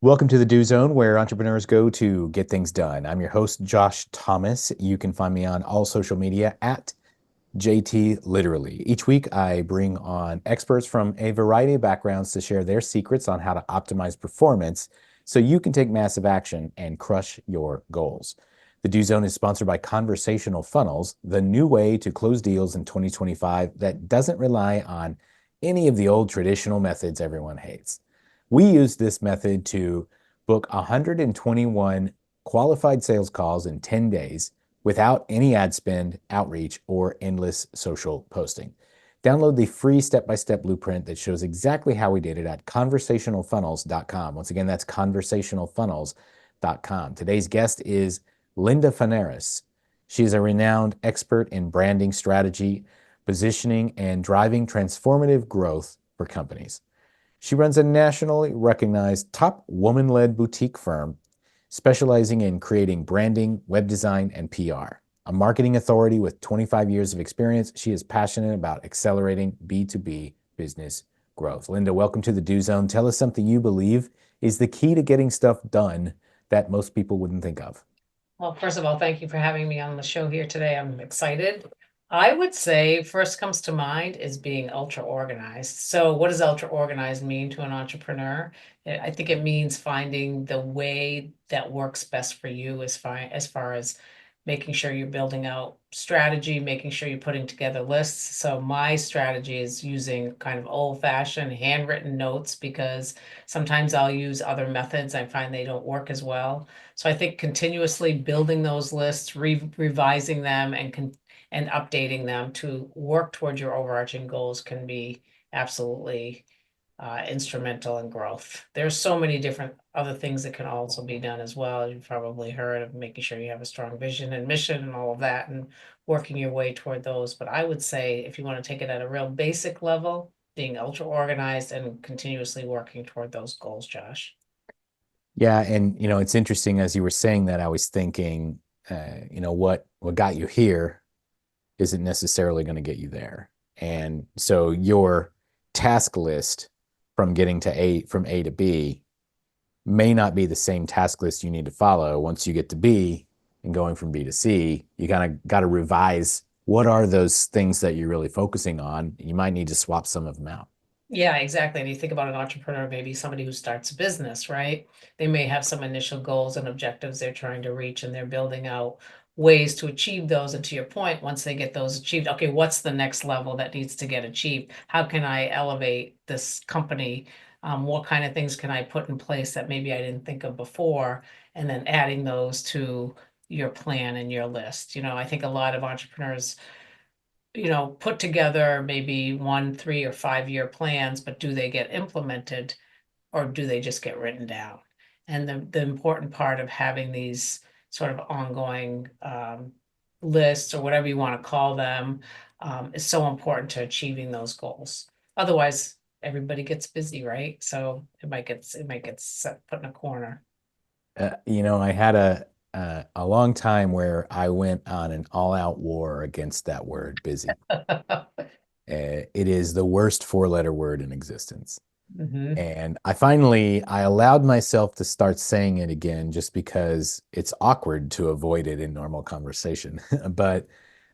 Welcome to the Do Zone, where entrepreneurs go to get things done. I'm your host, Josh Thomas. You can find me on all social media at JT Literally. Each week, I bring on experts from a variety of backgrounds to share their secrets on how to optimize performance so you can take massive action and crush your goals. The Do Zone is sponsored by Conversational Funnels, the new way to close deals in 2025 that doesn't rely on any of the old traditional methods everyone hates. We use this method to book 121 qualified sales calls in 10 days without any ad spend, outreach, or endless social posting. Download the free step-by-step blueprint that shows exactly how we did it at conversationalfunnels.com. Once again, that's conversationalfunnels.com. Today's guest is Linda Fanaras. She is a renowned expert in branding strategy, positioning, and driving transformative growth for companies. She runs a nationally recognized top woman-led boutique firm specializing in creating branding, web design, and PR. A marketing authority with 25 years of experience, she is passionate about accelerating B2B business growth. Linda, welcome to the Do Zone. Tell us something you believe is the key to getting stuff done that most people wouldn't think of. Well, first of all, thank you for having me on the show here today. I'm excited. I would say first comes to mind is being ultra organized. So, what does ultra organized mean to an entrepreneur? I think it means finding the way that works best for you as far as making sure you're building out strategy, making sure you're putting together lists. So, my strategy is using kind of old-fashioned handwritten notes because sometimes I'll use other methods. I find they don't work as well. So I think continuously building those lists, revising them and updating them to work towards your overarching goals can be absolutely instrumental in growth. There's so many different other things that can also be done as well. You've probably heard of making sure you have a strong vision and mission and all of that and working your way toward those. But I would say if you want to take it at a real basic level, being ultra organized and continuously working toward those goals, Josh. Yeah, and it's interesting as you were saying that I was thinking, what got you here isn't necessarily going to get you there. And so your task list from A to B may not be the same task list you need to follow once you get to B and going from B to C. You kind of got to revise what are those things that you're really focusing on. You might need to swap some of them out. Yeah, exactly. And you think about an entrepreneur, maybe somebody who starts a business, right? They may have some initial goals and objectives they're trying to reach, and they're building out ways to achieve those. And to your point, once they get those achieved, okay, what's the next level that needs to get achieved? How can I elevate this company? What kind of things can I put in place that maybe I didn't think of before? And then adding those to your plan and your list. I think a lot of entrepreneurs put together maybe 1, 3, or 5 year plans, but do they get implemented or do they just get written down? And the important part of having these sort of ongoing lists or whatever you want to call them is so important to achieving those goals. Otherwise, everybody gets busy, right? So it might get put in a corner. I had a long time where I went on an all-out war against that word busy. It is the worst four-letter word in existence. Hmm. And I allowed myself to start saying it again just because it's awkward to avoid it in normal conversation. But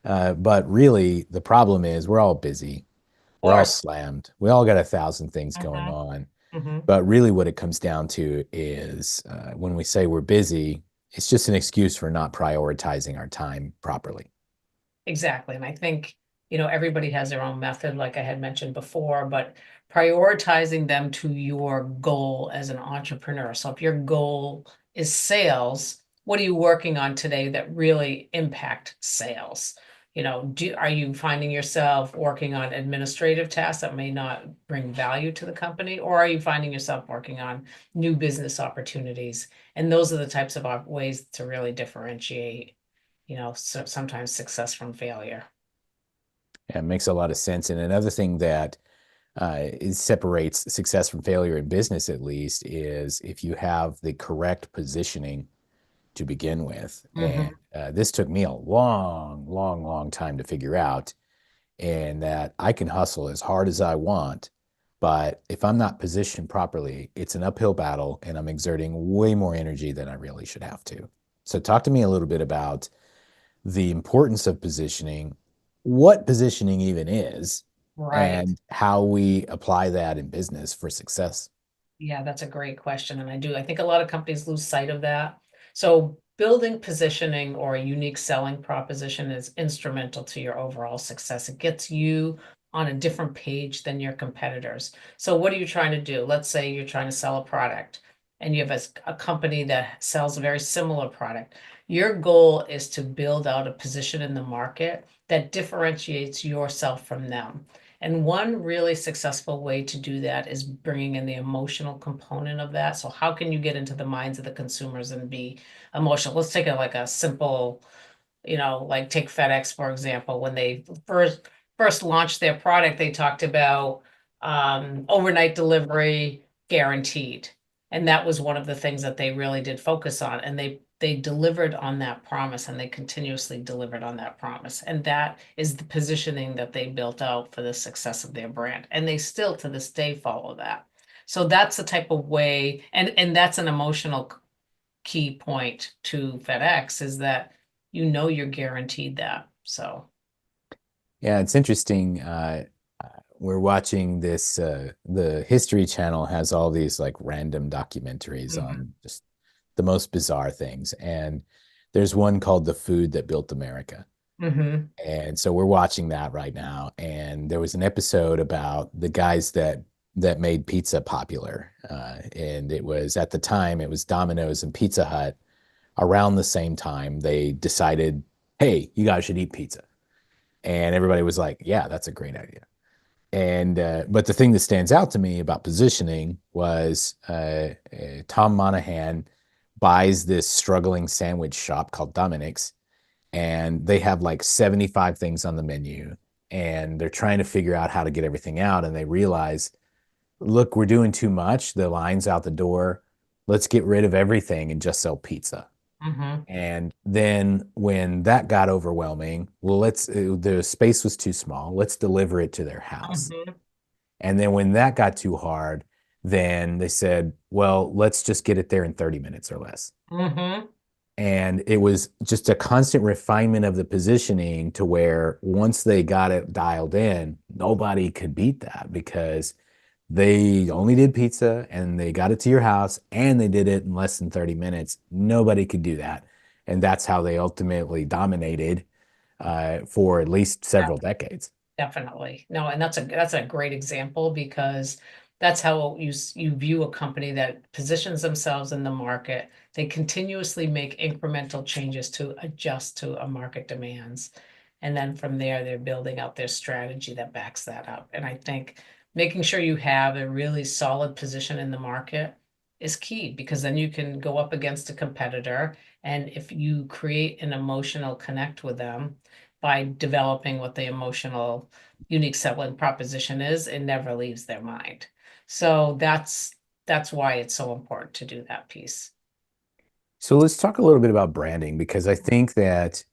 really, the problem is we're all busy. Of We're all course. slammed. We all got 1,000 things going Hmm. on. Hmm. But really, what it comes down to is when we say we're busy, it's just an excuse for not prioritizing our time properly. Exactly. And I think, everybody has their own method, like I had mentioned before, but prioritizing them to your goal as an entrepreneur. So if your goal is sales, what are you working on today that really impact sales? Are you finding yourself working on administrative tasks that may not bring value to the company, or are you finding yourself working on new business opportunities? And those are the types of ways to really differentiate so sometimes success from failure. Yeah, it makes a lot of sense. And another thing that separates success from failure in business, at least, is if you have the correct positioning to begin with. And Hmm. this took me a long, long, long time to figure out, and that I can hustle as hard as I want, But if I'm not positioned properly, it's an uphill battle and I'm exerting way more energy than I really should have to. So, talk to me a little bit about the importance of positioning, what positioning even is, Right. and how we apply that in business for success. Yeah, that's a great question, and I think a lot of companies lose sight of that. So building positioning or a unique selling proposition is instrumental to your overall success. It gets you on a different page than your competitors. So what are you trying to do? Let's say you're trying to sell a product and you have a company that sells a very similar product. Your goal is to build out a position in the market that differentiates yourself from them. And one really successful way to do that is bringing in the emotional component of that. So how can you get into the minds of the consumers and be emotional? Let's take a simple, like take FedEx, for example, when they first launched their product, they talked about overnight delivery guaranteed. And that was one of the things that they really did focus on. And they delivered on that promise and they continuously delivered on that promise. And that is the positioning that they built out for the success of their brand. And they still to this day follow that. So that's the type of way, and that's an emotional key point to FedEx is that you're guaranteed that. So, Yeah, it's interesting. We're watching this, the History Channel has all these like random documentaries mhm, on just the most bizarre things. And there's one called The Food That Built America. mhm, And so we're watching that right now. And there was an episode about the guys that made pizza popular. And it was at the time, it was Domino's and Pizza Hut. Around the same time, they decided, hey, you guys should eat pizza. And everybody was like, yeah, that's a great idea. And but the thing that stands out to me about positioning was Tom Monahan buys this struggling sandwich shop called Dominic's, and they have like 75 things on the menu, and they're trying to figure out how to get everything out, and they realize, look, we're doing too much. The line's out the door. Let's get rid of everything and just sell pizza. mhm, And then when that got overwhelming, well, the space was too small. Let's deliver it to their house. mhm, And then when that got too hard, then they said, well, let's just get it there in 30 minutes or less. mhm, And it was just a constant refinement of the positioning to where once they got it dialed in, nobody could beat that because they only did pizza and they got it to your house and they did it in less than 30 minutes. Nobody could do that. And that's how they ultimately dominated for at least several decades. definitely. No, and that's a great example because that's how you view a company that positions themselves in the market. They continuously make incremental changes to adjust to a market demands. And then from there, they're building out their strategy that backs that up. And I think making sure you have a really solid position in the market is key because then you can go up against a competitor. And if you create an emotional connect with them, by developing what the emotional unique selling proposition is, it never leaves their mind. So that's why it's so important to do that piece. So let's talk a little bit about branding because I think that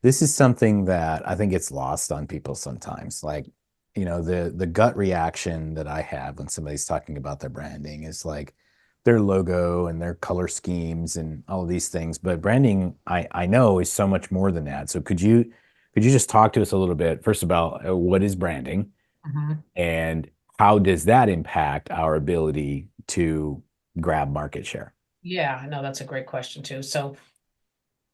this is something that I think gets lost on people sometimes. Like, the gut reaction that I have when somebody's talking about their branding is like their logo and their color schemes and all of these things. But branding, I know, is so much more than that. So could you just talk to us a little bit first about what is branding Mhm. and how does that impact our ability to grab market share? Yeah, I know that's a great question too. So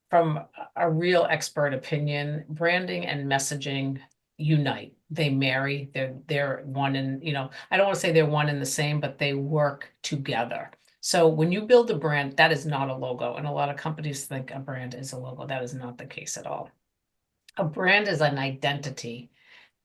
from a real expert opinion, branding and messaging unite. They marry. They're one and I don't want to say they're one and the same, but they work together. So when you build a brand, that is not a logo. And a lot of companies think a brand is a logo. That is not the case at all. A brand is an identity,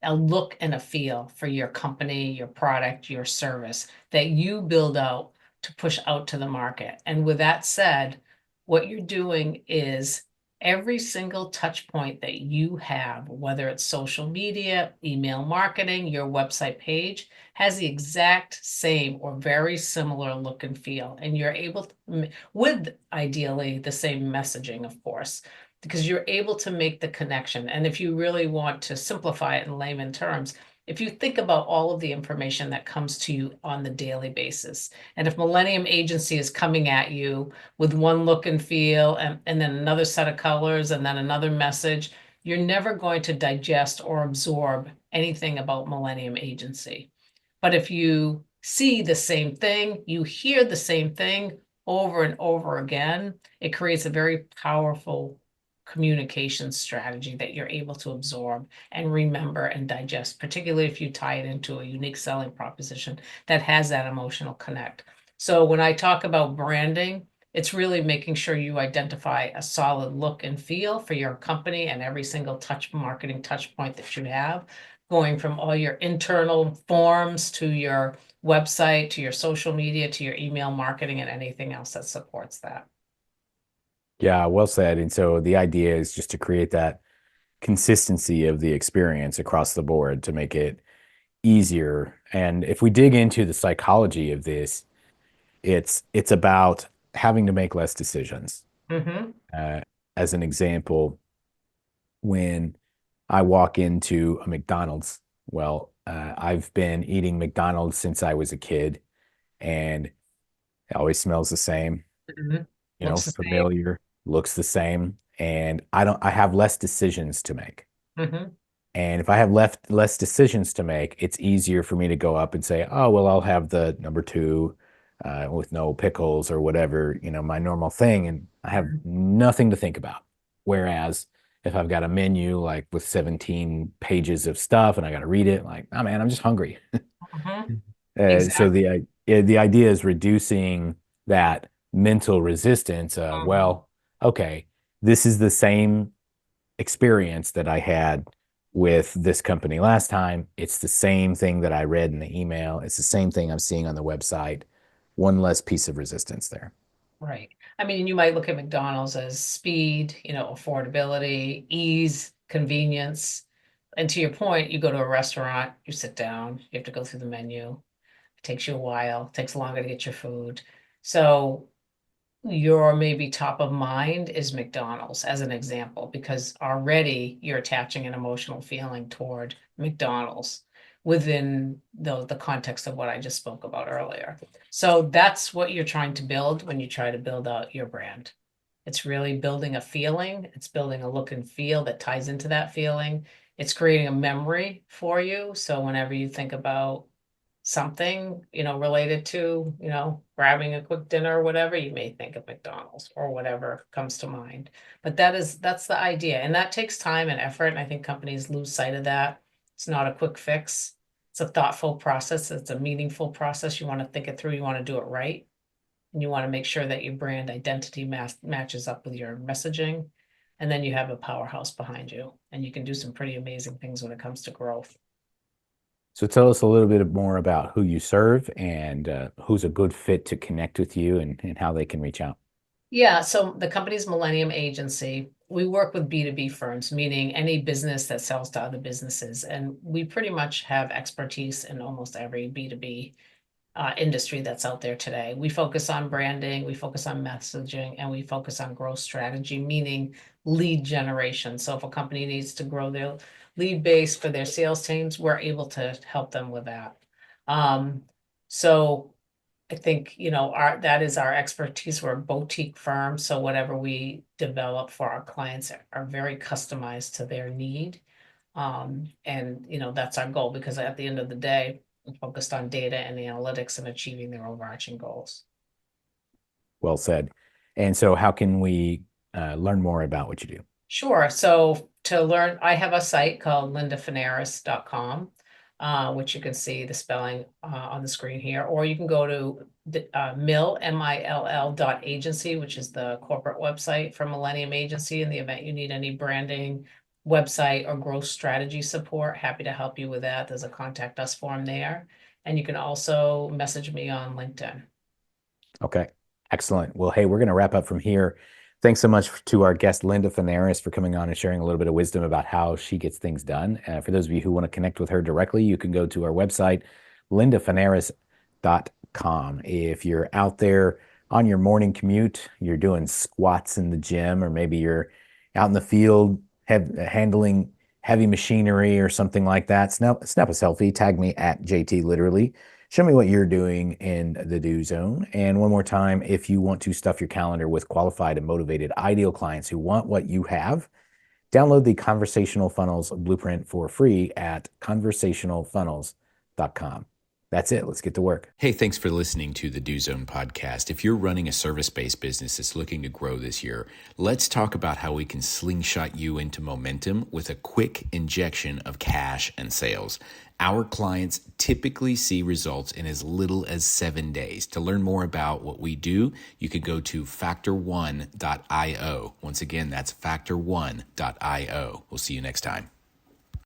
a look and a feel for your company, your product, your service that you build out to push out to the market. And with that said, what you're doing is every single touch point that you have, whether it's social media, email marketing, your website page, has the exact same or very similar look and feel. And you're able to, with ideally the same messaging, of course, because you're able to make the connection. And if you really want to simplify it in layman terms, if you think about all of the information that comes to you on the daily basis, and if Millennium Agency is coming at you with one look and feel and then another set of colors and then another message, you're never going to digest or absorb anything about Millennium Agency. But if you see the same thing, you hear the same thing over and over again, it creates a very powerful communication strategy that you're able to absorb and remember and digest, particularly if you tie it into a unique selling proposition that has that emotional connect. So when I talk about branding, it's really making sure you identify a solid look and feel for your company and every single marketing touch point that you have, going from all your internal forms to your website, to your social media, to your email marketing, and anything else that supports that. Yeah, well said. And so the idea is just to create that consistency of the experience across the board to make it easier. And if we dig into the psychology of this, it's about having to make less decisions. Mm-hmm. Uh, as an example, when I walk into a McDonald's, well, I've been eating McDonald's since I was a kid, and it always smells the same, Mm-hmm. Looks the same. familiar, looks the same, and I have less decisions to make. Mm-hmm. And if I have less decisions to make, it's easier for me to go up and say, oh, well, I'll have the number two with no pickles or whatever, my normal thing. And I have nothing to think about. Whereas if I've got a menu like with 17 pages of stuff and I got to read it, like, oh man, I'm just hungry. Mm-hmm. So Exactly. the idea is reducing that mental resistance of, Mhm. well, okay, this is the same experience that I had with this company last time. It's the same thing that I read in the email. It's the same thing I'm seeing on the website. One less piece of resistance there. Right. I mean, you might look at McDonald's as speed, affordability, ease, convenience. And to your point, you go to a restaurant, you sit down, you have to go through the menu. It takes you a while, it takes longer to get your food. So your maybe top of mind is McDonald's as an example, because already you're attaching an emotional feeling toward McDonald's within the context of what I just spoke about earlier. So that's what you're trying to build when you try to build out your brand. It's really building a feeling, it's building a look and feel that ties into that feeling. It's creating a memory for you. So whenever you think about something, related to, grabbing a quick dinner or whatever, you may think of McDonald's or whatever comes to mind. But that's the idea. And that takes time and effort. And I think companies lose sight of that. It's not a quick fix. It's a thoughtful process. It's a meaningful process. You want to think it through. You want to do it right. And you want to make sure that your brand identity matches up with your messaging. And then you have a powerhouse behind you. And you can do some pretty amazing things when it comes to growth. So tell us a little bit more about who you serve and who's a good fit to connect with you and how they can reach out. Yeah, so the company's Millennium Agency. We work with B2B firms, meaning any business that sells to other businesses. And we pretty much have expertise in almost every B2B industry that's out there today. We focus on branding, we focus on messaging, and we focus on growth strategy, meaning lead generation. So if a company needs to grow their lead base for their sales teams, we're able to help them with that. Um, so I think, that is our expertise. We're a boutique firm, so whatever we develop for our clients are very customized to their need. And that's our goal, because at the end of the day, we're focused on data and analytics and achieving their overarching goals. Well said. And so how can we learn more about what you do? Sure. So to learn, I have a site called lindafanaras.com, which you can see the spelling on the screen here, or you can go to mill.agency, which is the corporate website for Millennium Agency. In the event you need any branding, website, or growth strategy support, happy to help you with that. There's a contact us form there. And you can also message me on LinkedIn. Okay. Excellent. Well, hey, we're going to wrap up from here. Thanks so much to our guest, Linda Fanaras, for coming on and sharing a little bit of wisdom about how she gets things done. For those of you who want to connect with her directly, you can go to our website, lindafanaras.com. If you're out there on your morning commute, you're doing squats in the gym, or maybe you're out in the field handling heavy machinery or something like that, snap a selfie, tag me at JT Literally. Show me what you're doing in the do zone. And one more time, if you want to stuff your calendar with qualified and motivated ideal clients who want what you have, download the Conversational Funnels Blueprint for free at conversationalfunnels.com. That's it. Let's get to work. Hey, thanks for listening to the Do Zone podcast. If you're running a service-based business that's looking to grow this year, let's talk about how we can slingshot you into momentum with a quick injection of cash and sales. Our clients typically see results in as little as 7 days. To learn more about what we do, you could go to factor1.io. Once again, that's factor1.io. We'll see you next time.